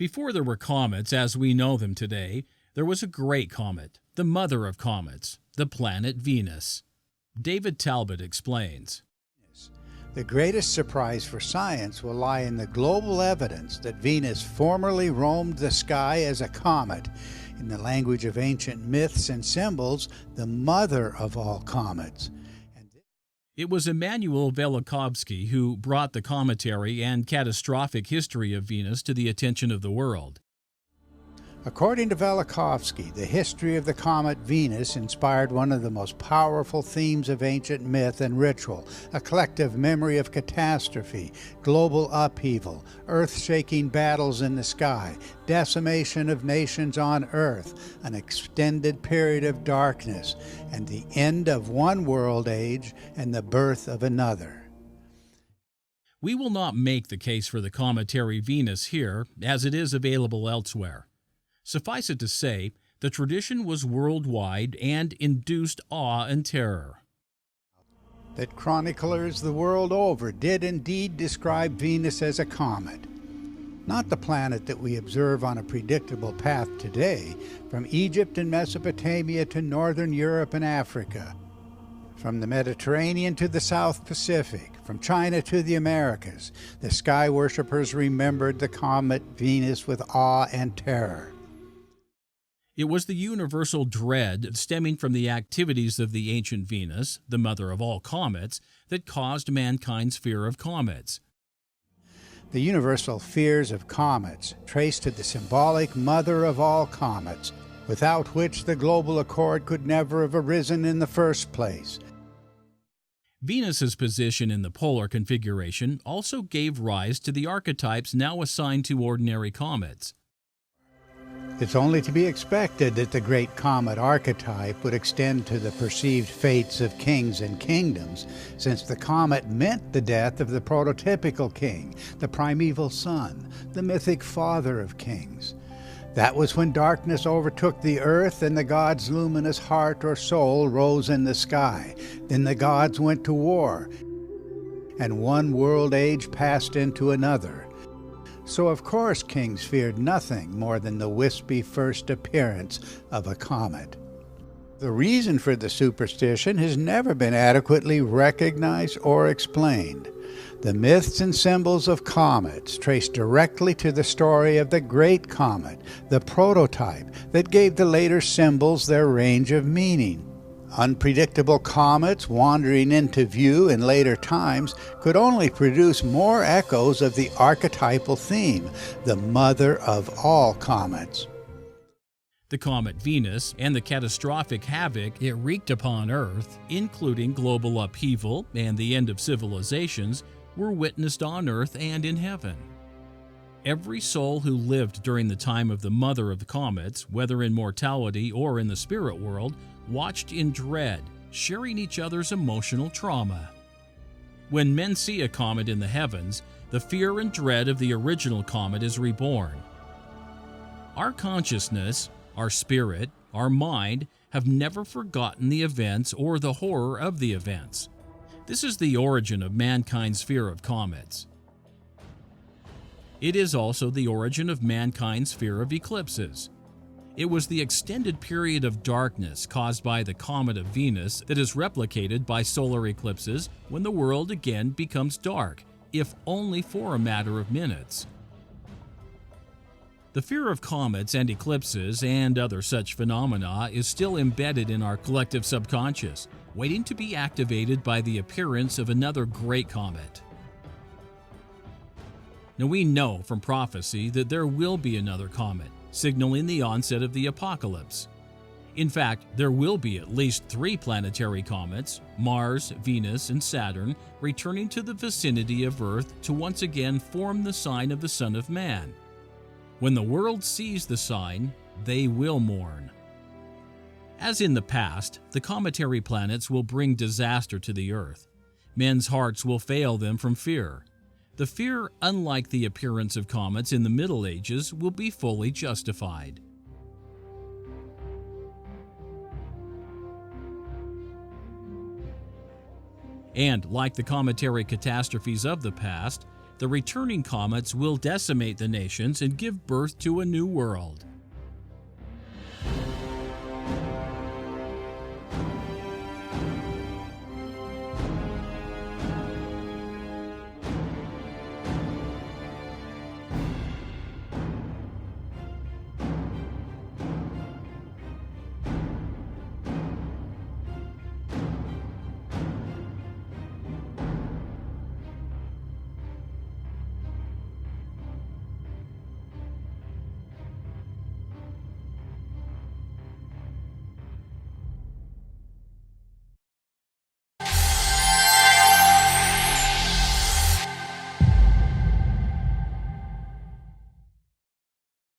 Before there were comets as we know them today, there was a great comet, the mother of comets, the planet Venus. David Talbot explains. The greatest surprise for science will lie in the global evidence that Venus formerly roamed the sky as a comet, in the language of ancient myths and symbols, the mother of all comets. It was Immanuel Velikovsky who brought the cometary and catastrophic history of Venus to the attention of the world. According to Velikovsky, the history of the comet Venus inspired one of the most powerful themes of ancient myth and ritual, a collective memory of catastrophe, global upheaval, earth-shaking battles in the sky, decimation of nations on Earth, an extended period of darkness, and the end of one world age and the birth of another. We will not make the case for the cometary Venus here, as it is available elsewhere. Suffice it to say, the tradition was worldwide and induced awe and terror. That chroniclers the world over did indeed describe Venus as a comet. Not the planet that we observe on a predictable path today, from Egypt and Mesopotamia to northern Europe and Africa, from the Mediterranean to the South Pacific, from China to the Americas. The sky worshippers remembered the comet Venus with awe and terror. It was the universal dread stemming from the activities of the ancient Venus, the mother of all comets, that caused mankind's fear of comets. The universal fears of comets trace to the symbolic mother of all comets, without which the global accord could never have arisen in the first place. Venus's position in the polar configuration also gave rise to the archetypes now assigned to ordinary comets. It's only to be expected that the great comet archetype would extend to the perceived fates of kings and kingdoms, since the comet meant the death of the prototypical king, the primeval sun, the mythic father of kings. That was when darkness overtook the earth and the god's luminous heart or soul rose in the sky. Then the gods went to war, and one world age passed into another. So of course kings feared nothing more than the wispy first appearance of a comet. The reason for the superstition has never been adequately recognized or explained. The myths and symbols of comets trace directly to the story of the great comet, the prototype that gave the later symbols their range of meaning. Unpredictable comets wandering into view in later times could only produce more echoes of the archetypal theme, the mother of all comets. The comet Venus and the catastrophic havoc it wreaked upon Earth, including global upheaval and the end of civilizations, were witnessed on Earth and in heaven. Every soul who lived during the time of the mother of the comets, whether in mortality or in the spirit world, watched in dread, sharing each other's emotional trauma. When men see a comet in the heavens, the fear and dread of the original comet is reborn. Our consciousness, our spirit, our mind have never forgotten the events or the horror of the events. This is the origin of mankind's fear of comets. It is also the origin of mankind's fear of eclipses. It was the extended period of darkness caused by the comet of Venus that is replicated by solar eclipses when the world again becomes dark, if only for a matter of minutes. The fear of comets and eclipses and other such phenomena is still embedded in our collective subconscious, waiting to be activated by the appearance of another great comet. Now we know from prophecy that there will be another comet, signaling the onset of the apocalypse. In fact, there will be at least 3 planetary comets, Mars, Venus, and Saturn, returning to the vicinity of Earth to once again form the sign of the Son of Man. When the world sees the sign, they will mourn. As in the past, the cometary planets will bring disaster to the Earth. Men's hearts will fail them from fear. The fear, unlike the appearance of comets in the Middle Ages, will be fully justified. And like the cometary catastrophes of the past, The returning comets will decimate the nations and give birth to a new world.